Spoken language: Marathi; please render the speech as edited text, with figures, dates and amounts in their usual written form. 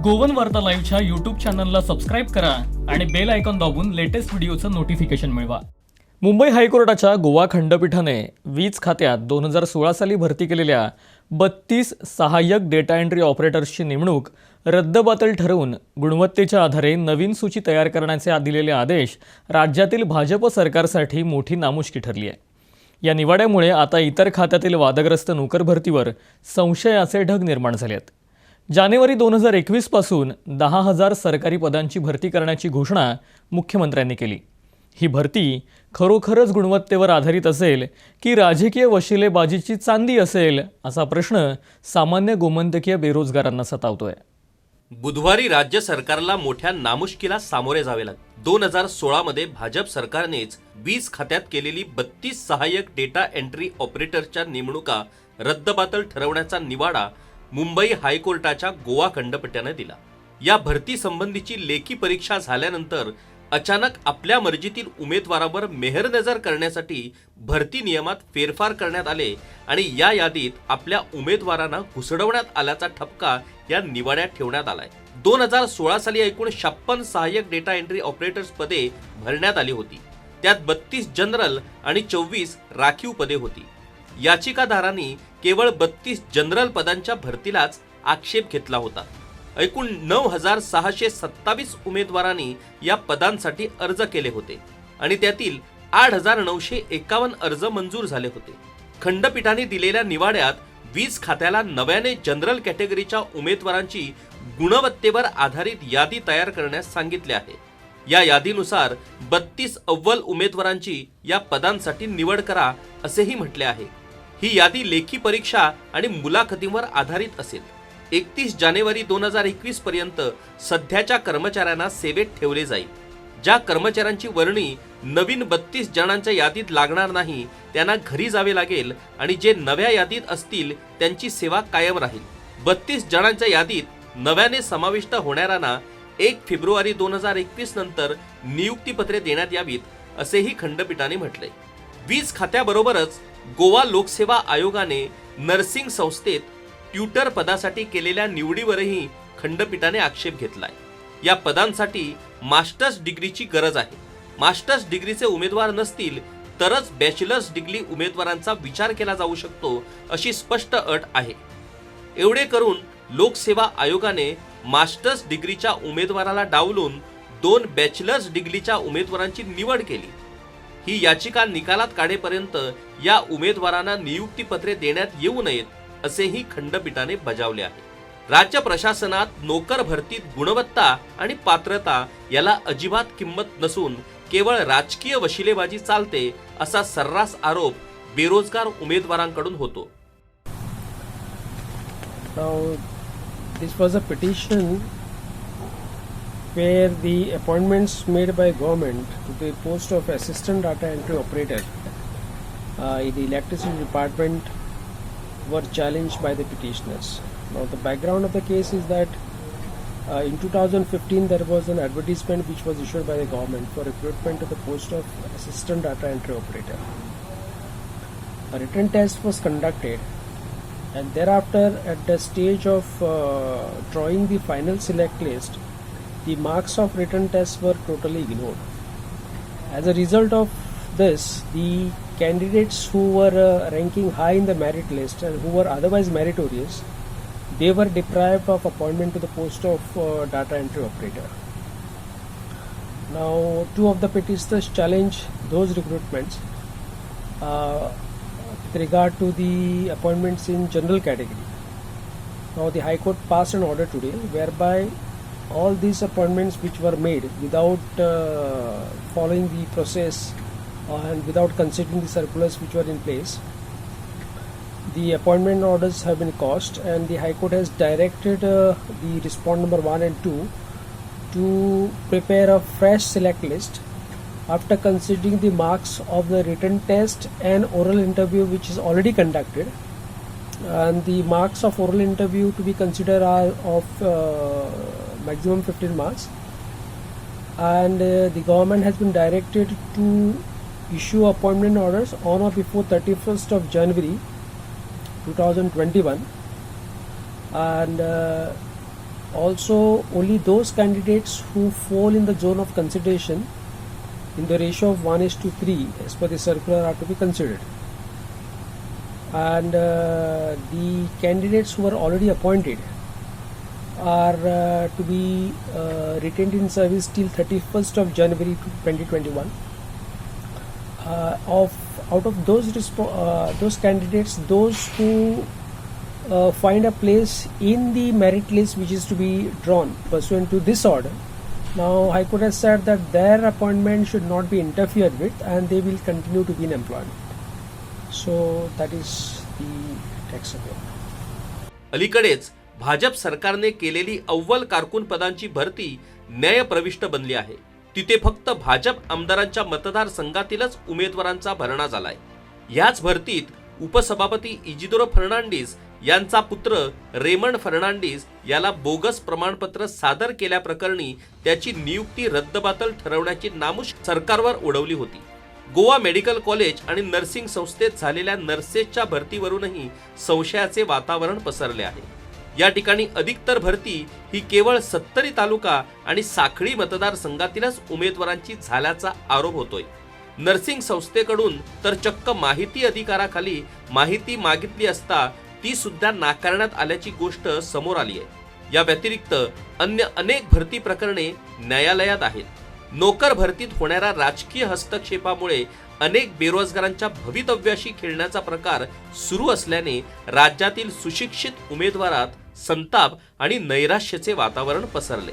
गोवन वार्ता लाईव्हच्या यूट्यूब चॅनलला सबस्क्राईब करा आणि बेल आयकॉन दाबून लेटेस्ट व्हिडिओचं नोटिफिकेशन मिळवा. मुंबई हायकोर्टाच्या गोवा खंडपीठाने वीज खात्यात 2016 साली भरती केलेल्या 32 सहाय्यक डेटा एंट्री ऑपरेटर्सची नेमणूक रद्दबातल ठरवून गुणवत्तेच्या आधारे नवीन सूची तयार करण्याचे दिलेले आदेश राज्यातील भाजप सरकारसाठी मोठी नामुष्की ठरली आहे. या निवाड्यामुळे आता इतर खात्यातील वादग्रस्त नोकर भरतीवर संशयाचे ढग निर्माण झाले आहेत. जानेवारी 2021 पासून 10,000 सरकारी पदांची भरती करण्याची घोषणा मुख्यमंत्र्यांनी केली. ही भरती खरोखरच गुणवत्तेवर आधारित असेल की राजकीय वशिलेबाजीची चांदी असेल असा प्रश्न सामान्य गोमंतकीय बेरोजगारांना सतावतोय. बुधवारी राज्य सरकारला मोठ्या नामुष्कीला सामोरे जावे लागले. 2016 मध्ये भाजप सरकारनेच वीज खात्यात केलेली 32 सहाय्यक डेटा एंट्री ऑपरेटरच्या नेमणुका रद्दबातल ठरवण्याचा निवाडा मुंबई हायकोर्टाच्या गोवा खंडपीठाने दिला. या भरती संबंधीची लेखी परीक्षा झाल्यानंतर अचानक आपल्या मर्जीतील उमेदवारावर मेहरनजर करण्यासाठी भरती नियमात फेरफार करण्यात आले आणि या यादीत आपल्या उमेदवारांना घुसडवण्यात आल्याचा ठपका या निवाड्यात ठेवण्यात आलाय. 2016 साली एकूण 56 सहाय्यक डेटा एंट्री ऑपरेटर्स पदे भरण्यात आली होती. त्यात 32 जनरल आणि 24 राखीव पदे होती. याचिकादारांनी केवळ 32 जनरल पदांच्या भरतीलाच आक्षेप घेतला होता. एकूण 9,627 उमेदवारांनी या पदांसाठी अर्ज केले होते आणि त्यातील 8,951 अर्ज मंजूर झाले होते. खंडपीठाने दिलेल्या निवाड्यात वीज खात्याला नव्याने जनरल कॅटेगरीच्या उमेदवारांची गुणवत्तेवर आधारित यादी तयार करण्यास सांगितले आहे. या यादीनुसार 32 अव्वल उमेदवारांची या पदांसाठी निवड करा असेही म्हटले आहे. ही यादी लेखी परीक्षा आणि मुलाखतींवर आधारित असेल. 31 जानेवारी 2021 पर्यंत सध्याच्या कर्मचाऱ्यांना सेवेत ठेवले जाईल. ज्या कर्मचाऱ्यांची वर्णी नवीन 32 जणांच्या यादीत लागणार नाही त्यांना घरी जावे लागेल आणि जे नव्या यादीत असतील त्यांची सेवा कायम राहील. 32 जणांच्या यादीत नव्याने समाविष्ट होणाऱ्यांना 1 फेब्रुवारी 2021 नंतर नियुक्तीपत्रे देण्यात यावीत असेही खंडपीठाने म्हटले. वीज खात्याबरोबरच गोवा लोकसेवा आयोगाने नर्सिंग संस्थेत ट्यूटर पदासाठी केलेल्या निवडीवरही खंडपीठाने आक्षेप घेतलाय. या पदांसाठी मास्टर्स डिग्रीची गरज आहे. मास्टर्स डिग्रीचे उमेदवार नसतील तरच बॅचलर्स डिग्री उमेदवारांचा विचार केला जाऊ शकतो अशी स्पष्ट अट आहे. एवढे करून लोकसेवा आयोगाने मास्टर्स डिग्रीच्या उमेदवाराला डावलून 2 बॅचलर्स डिग्रीच्या उमेदवारांची निवड केली. ही याचिका निकालात काढेपर्यंत या उमेदवारांना नियुक्तीपत्रे देण्यात येऊ नयेत असेही खंडपीठाने बजावले आहे. राज्य प्रशासनात नोकर भरतीत गुणवत्ता आणि पात्रता याला अजिबात किंमत नसून केवळ राजकीय वशिलेबाजी चालते असा सर्रास आरोप बेरोजगार उमेदवारांकडून होतो. Now, this was a petition where the appointments made by government to the post of assistant data entry operator in the electricity department were challenged by the petitioners. Now, the background of the case is that in 2015 there was an advertisement which was issued by the government for recruitment to the post of assistant data entry operator. A written test was conducted. And thereafter, at the stage of drawing the final select list, the marks of written tests were totally ignored. As a result of this, the candidates who were ranking high in the merit list and who were otherwise meritorious, they were deprived of appointment to the post of data entry operator. Now, 2 of the petitioners challenged those recruitments. With regard to the appointments in general category. Now the High Court passed an order today whereby all these appointments which were made without following the process and without considering the circulars which were in place, the appointment orders have been quashed and the High Court has directed the respondent number 1 and 2 to prepare a fresh select list after considering the marks of the written test and oral interview which is already conducted, and the marks of oral interview to be considered are of maximum 15 marks, and the government has been directed to issue appointment orders on or before 31st of January 2021, and Also, only those candidates who fall in the zone of consideration in the ratio of 1:3 as per the circular are to be considered. And the candidates who are already appointed are to be retained in service till 31st of January 2021. Out of those candidates, those who find a place in the merit list which is to be drawn pursuant to this order, now High Court has said that their appointment should not be interfered with and they will continue to be in employment. So that is the text of it. अलीकडेच भाजप सरकारने केलेली अव्वल कारकून पदांची भरती न्यायप्रविष्ट बनली आहे. तिथे फक्त भाजप आमदारांच्या मतदारसंघातीलच उमेदवारांचा भरणा झालाय. याच भरतीत उपसभापती इजिदोरो फर्नांडिस यांचा पुत्र रेमंड फर्नांडिस याला बोगस प्रमाणपत्र सादर केल्याप्रकरणी त्याची नियुक्ती रद्दबातल ठरवण्याची नामुष्की सरकारवर उडवली होती. गोवा मेडिकल कॉलेज आणि नर्सिंग संस्थेत झालेल्या नर्सेसच्या भरतीवरूनही संशयाचे वातावरण पसरले आहे. या ठिकाणी अधिकतर भरती ही केवळ 70 तालुका आणि साखळी मतदारसंघातीलच उमेदवारांची झाल्याचा आरोप होतोय. नर्सिंग संस्थेकडून तर चक्क माहिती अधिकाराखाली माहिती मागितली असता ती सुद्धा नाकारण्यात आल्याची गोष्ट समोर आली आहे. या व्यतिरिक्त अन्य अनेक भरती प्रकरणे न्यायालयात आहेत. नोकर भरतीत होणाऱ्या राजकीय हस्तक्षेपामुळे अनेक बेरोजगारांच्या भवितव्याशी खेळण्याचा प्रकार सुरू असल्याने राज्यातील सुशिक्षित उमेदवारात संताप आणि नैराश्याचे वातावरण पसरले.